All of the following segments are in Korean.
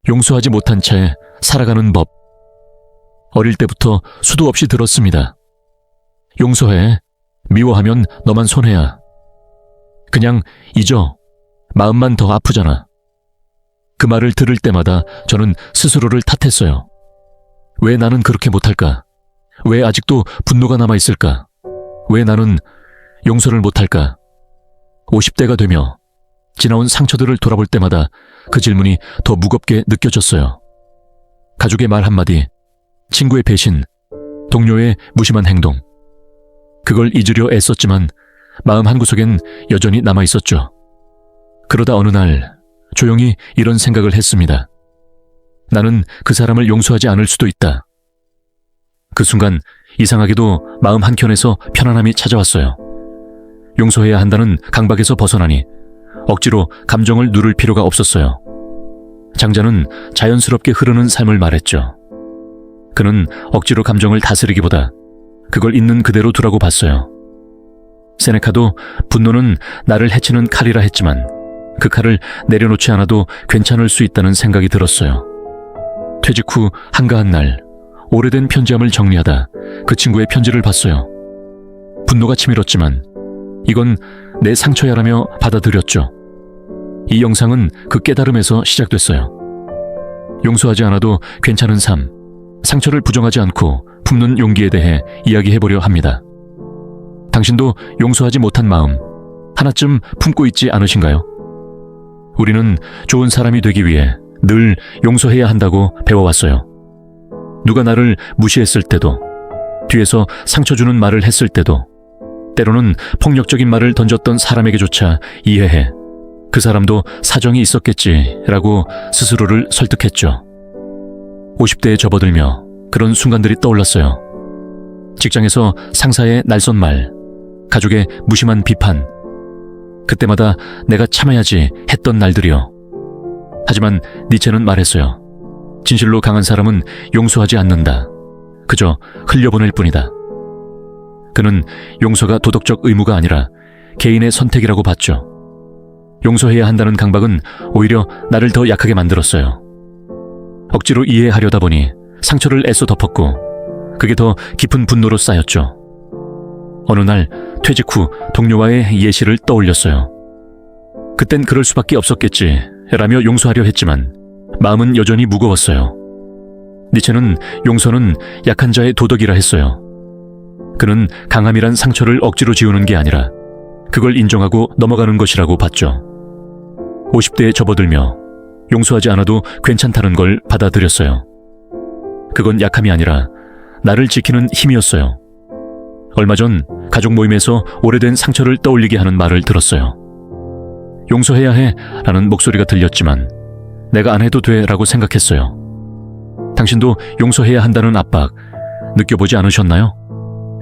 용서하지 못한 채 살아가는 법. 어릴 때부터 수도 없이 들었습니다. 용서해. 미워하면 너만 손해야. 그냥 잊어. 마음만 더 아프잖아. 그 말을 들을 때마다 저는 스스로를 탓했어요. 왜 나는 그렇게 못할까? 왜 아직도 분노가 남아있을까? 왜 나는 용서를 못할까? 50대가 되며 지나온 상처들을 돌아볼 때마다 그 질문이 더 무겁게 느껴졌어요. 가족의 말 한마디, 친구의 배신, 동료의 무심한 행동. 그걸 잊으려 애썼지만 마음 한구석엔 여전히 남아있었죠. 그러다 어느 날 조용히 이런 생각을 했습니다. 나는 그 사람을 용서하지 않을 수도 있다. 그 순간 이상하게도 마음 한켠에서 편안함이 찾아왔어요. 용서해야 한다는 강박에서 벗어나니 억지로 감정을 누를 필요가 없었어요. 장자는 자연스럽게 흐르는 삶을 말했죠. 그는 억지로 감정을 다스리기보다 그걸 있는 그대로 두라고 봤어요. 세네카도 분노는 나를 해치는 칼이라 했지만 그 칼을 내려놓지 않아도 괜찮을 수 있다는 생각이 들었어요. 퇴직 후 한가한 날 오래된 편지함을 정리하다 그 친구의 편지를 봤어요. 분노가 치밀었지만 이건 내 상처야라며 받아들였죠. 이 영상은 그 깨달음에서 시작됐어요. 용서하지 않아도 괜찮은 삶, 상처를 부정하지 않고 품는 용기에 대해 이야기해보려 합니다. 당신도 용서하지 못한 마음 하나쯤 품고 있지 않으신가요? 우리는 좋은 사람이 되기 위해 늘 용서해야 한다고 배워왔어요. 누가 나를 무시했을 때도, 뒤에서 상처 주는 말을 했을 때도, 때로는 폭력적인 말을 던졌던 사람에게조차 이해해 그 사람도 사정이 있었겠지라고 스스로를 설득했죠. 50대에 접어들며 그런 순간들이 떠올랐어요. 직장에서 상사의 날선 말, 가족의 무심한 비판, 그때마다 내가 참아야지 했던 날들이요. 하지만 니체는 말했어요. 진실로 강한 사람은 용서하지 않는다. 그저 흘려보낼 뿐이다. 그는 용서가 도덕적 의무가 아니라 개인의 선택이라고 봤죠. 용서해야 한다는 강박은 오히려 나를 더 약하게 만들었어요. 억지로 이해하려다 보니 상처를 애써 덮었고 그게 더 깊은 분노로 쌓였죠. 어느 날 퇴직 후 동료와의 예시를 떠올렸어요. 그땐 그럴 수밖에 없었겠지 라며 용서하려 했지만 마음은 여전히 무거웠어요. 니체는 용서는 약한 자의 도덕이라 했어요. 그는 강함이란 상처를 억지로 지우는 게 아니라 그걸 인정하고 넘어가는 것이라고 봤죠. 50대에 접어들며 용서하지 않아도 괜찮다는 걸 받아들였어요. 그건 약함이 아니라 나를 지키는 힘이었어요. 얼마 전 가족 모임에서 오래된 상처를 떠올리게 하는 말을 들었어요. 용서해야 해 라는 목소리가 들렸지만 내가 안 해도 돼 라고 생각했어요. 당신도 용서해야 한다는 압박 느껴보지 않으셨나요?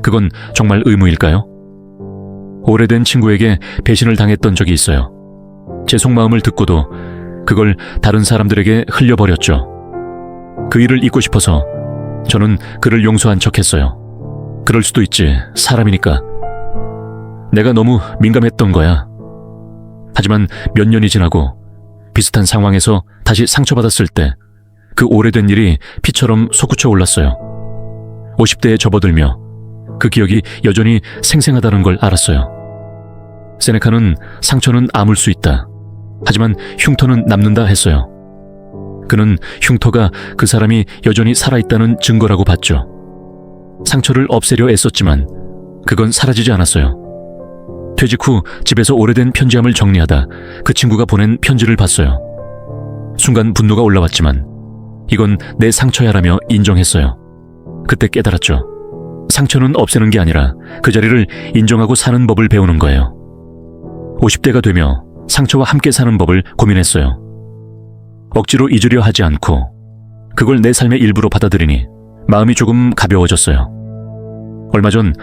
그건 정말 의무일까요? 오래된 친구에게 배신을 당했던 적이 있어요. 제 속마음을 듣고도 그걸 다른 사람들에게 흘려버렸죠. 그 일을 잊고 싶어서 저는 그를 용서한 척했어요. 그럴 수도 있지, 사람이니까. 내가 너무 민감했던 거야. 하지만 몇 년이 지나고 비슷한 상황에서 다시 상처받았을 때 그 오래된 일이 피처럼 솟구쳐 올랐어요. 50대에 접어들며 그 기억이 여전히 생생하다는 걸 알았어요. 세네카는 상처는 아물 수 있다. 하지만 흉터는 남는다 했어요. 그는 흉터가 그 사람이 여전히 살아있다는 증거라고 봤죠. 상처를 없애려 애썼지만 그건 사라지지 않았어요. 퇴직 후 집에서 오래된 편지함을 정리하다 그 친구가 보낸 편지를 봤어요. 순간 분노가 올라왔지만 이건 내 상처야라며 인정했어요. 그때 깨달았죠. 상처는 없애는 게 아니라 그 자리를 인정하고 사는 법을 배우는 거예요. 50대가 되며 상처와 함께 사는 법을 고민했어요. 억지로 잊으려 하지 않고 그걸 내 삶의 일부로 받아들이니 마음이 조금 가벼워졌어요. 얼마 전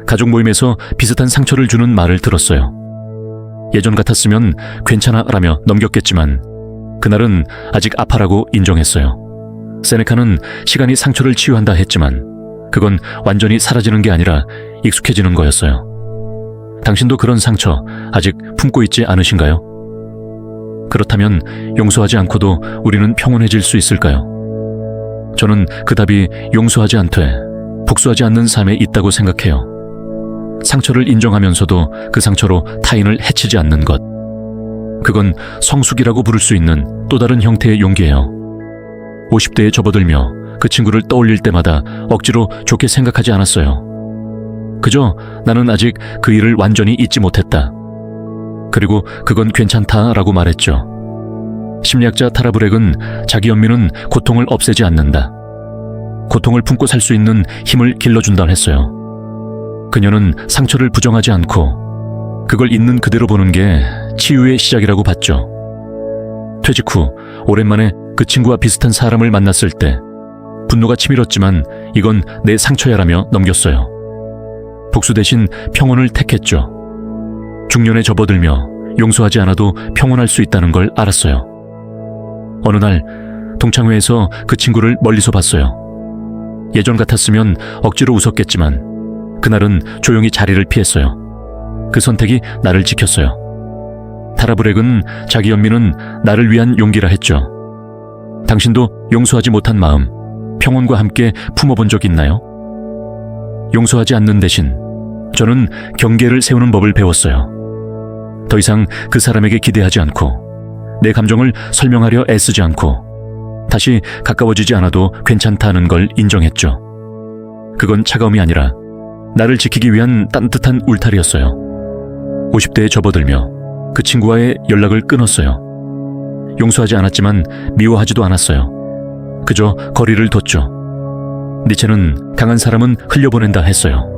가족 모임에서 비슷한 상처를 주는 말을 들었어요. 예전 같았으면 괜찮아 라며 넘겼겠지만 그날은 아직 아파라고 인정했어요. 세네카는 시간이 상처를 치유한다 했지만 그건 완전히 사라지는 게 아니라 익숙해지는 거였어요. 당신도 그런 상처 아직 품고 있지 않으신가요? 그렇다면 용서하지 않고도 우리는 평온해질 수 있을까요? 저는 그 답이 용서하지 않되 복수하지 않는 삶에 있다고 생각해요. 상처를 인정하면서도 그 상처로 타인을 해치지 않는 것. 그건 성숙이라고 부를 수 있는 또 다른 형태의 용기예요. 50대에 접어들며 그 친구를 떠올릴 때마다 억지로 좋게 생각하지 않았어요. 그저 나는 아직 그 일을 완전히 잊지 못했다. 그리고 그건 괜찮다라고 말했죠. 심리학자 타라 브렉은 자기 연민은 고통을 없애지 않는다. 고통을 품고 살 수 있는 힘을 길러준다 했어요. 그녀는 상처를 부정하지 않고 그걸 있는 그대로 보는 게 치유의 시작이라고 봤죠. 퇴직 후 오랜만에 그 친구와 비슷한 사람을 만났을 때 분노가 치밀었지만 이건 내 상처야라며 넘겼어요. 복수 대신 평온을 택했죠. 중년에 접어들며 용서하지 않아도 평온할 수 있다는 걸 알았어요. 어느 날 동창회에서 그 친구를 멀리서 봤어요. 예전 같았으면 억지로 웃었겠지만 그날은 조용히 자리를 피했어요. 그 선택이 나를 지켰어요. 타라 브렉은 자기 연민은 나를 위한 용기라 했죠. 당신도 용서하지 못한 마음, 평온과 함께 품어본 적 있나요? 용서하지 않는 대신 저는 경계를 세우는 법을 배웠어요. 더 이상 그 사람에게 기대하지 않고 내 감정을 설명하려 애쓰지 않고 다시 가까워지지 않아도 괜찮다는 걸 인정했죠. 그건 차가움이 아니라 나를 지키기 위한 따뜻한 울타리였어요. 50대에 접어들며 그 친구와의 연락을 끊었어요. 용서하지 않았지만 미워하지도 않았어요. 그저 거리를 뒀죠. 니체는 강한 사람은 흘려보낸다 했어요.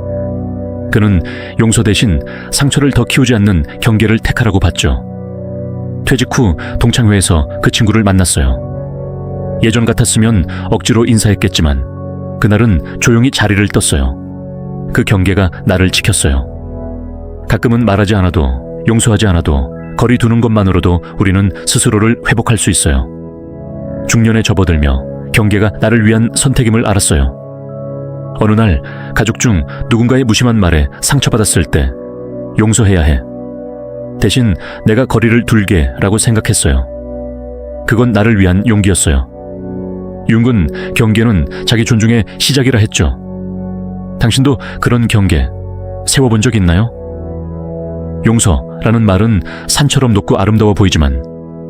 그는 용서 대신 상처를 더 키우지 않는 경계를 택하라고 봤죠. 퇴직 후 동창회에서 그 친구를 만났어요. 예전 같았으면 억지로 인사했겠지만 그날은 조용히 자리를 떴어요. 그 경계가 나를 지켰어요. 가끔은 말하지 않아도 용서하지 않아도 거리 두는 것만으로도 우리는 스스로를 회복할 수 있어요. 중년에 접어들며 경계가 나를 위한 선택임을 알았어요. 어느 날 가족 중 누군가의 무심한 말에 상처받았을 때 용서해야 해. 대신 내가 거리를 둘게 라고 생각했어요. 그건 나를 위한 용기였어요. 융은 경계는 자기 존중의 시작이라 했죠. 당신도 그런 경계 세워본 적 있나요? 용서라는 말은 산처럼 높고 아름다워 보이지만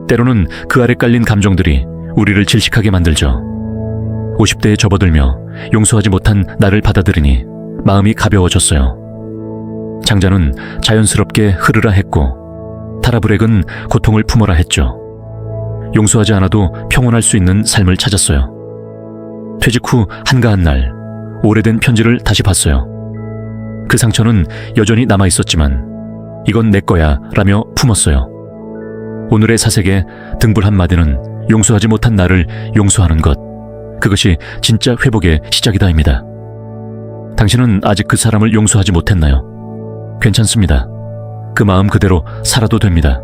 때로는 그 아래 깔린 감정들이 우리를 질식하게 만들죠. 50대에 접어들며 용서하지 못한 나를 받아들이니 마음이 가벼워졌어요. 장자는 자연스럽게 흐르라 했고 타라 브렉은 고통을 품어라 했죠. 용서하지 않아도 평온할 수 있는 삶을 찾았어요. 퇴직 후 한가한 날 오래된 편지를 다시 봤어요. 그 상처는 여전히 남아있었지만 이건 내 거야 라며 품었어요. 오늘의 사색에 등불 한마디는 용서하지 못한 나를 용서하는 것, 그것이 진짜 회복의 시작이다입니다. 당신은 아직 그 사람을 용서하지 못했나요? 괜찮습니다. 그 마음 그대로 살아도 됩니다.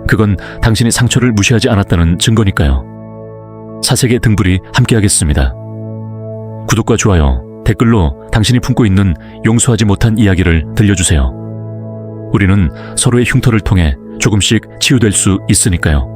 그건 당신이 상처를 무시하지 않았다는 증거니까요. 사색의 등불이 함께하겠습니다. 구독과 좋아요, 댓글로 당신이 품고 있는 용서하지 못한 이야기를 들려주세요. 우리는 서로의 흉터를 통해 조금씩 치유될 수 있으니까요.